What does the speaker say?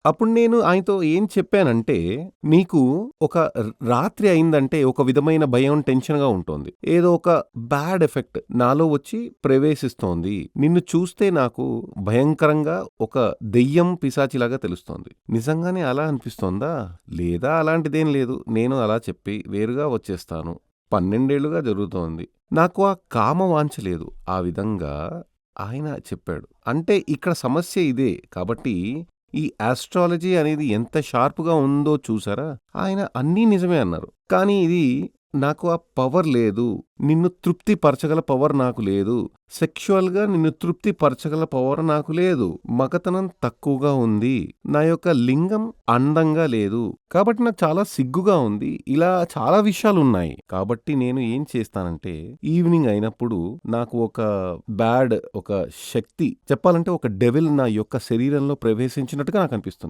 అప్పుడు నేను ఆయనతో ఏం చెప్పానంటే, "నీకు ఒక రాత్రి అయిందంటే ఒక విధమైన భయం, టెన్షన్‌గా ఉంటోంది. ఏదో ఒక బ్యాడ్ ఎఫెక్ట్ నాలో వచ్చి ప్రవేశిస్తోంది. నిన్ను చూస్తే నాకు భయంకరంగా ఒక దెయ్యం, పిశాచిలాగా తెలుస్తోంది. నిజంగానే అలా అనిపిస్తోందా? లేదా అలాంటిదేం లేదు. నేను అలా చెప్పి వేరుగా వచ్చేస్తాను. 12 ఏళ్లుగా జరుగుతోంది. నాకు ఆ కామవాంఛ లేదు." ఆ విధంగా ఆయన చెప్పాడు. అంటే ఇక్కడ సమస్య ఇదే. కాబట్టి ఈ ఆస్ట్రాలజీ అనేది ఎంత షార్ప్‌గా ఉందో చూసారా? ఆయన అన్నీ నిజమే అన్నారు. కానీ ఇది నాకు ఆ పవర్ లేదు. నిన్ను తృప్తి పరచగల పవర్ నాకు లేదు. సెక్సువల్‌గా నిన్ను తృప్తి పరచగల పవర్ నాకు లేదు. మగతనం తక్కువగా ఉంది. నా యొక్క లింగం అందంగా లేదు. కాబట్టి నాకు చాలా సిగ్గుగా ఉంది. ఇలా చాలా విషయాలున్నాయి. కాబట్టి నేను ఏం చేస్తానంటే ఈవినింగ్ అయినప్పుడు నాకు ఒక శక్తి చెప్పాలంటే ఒక డెవిల్ నా యొక్క శరీరంలో ప్రవేశించినట్టుగా నాకనిపిస్తుంది.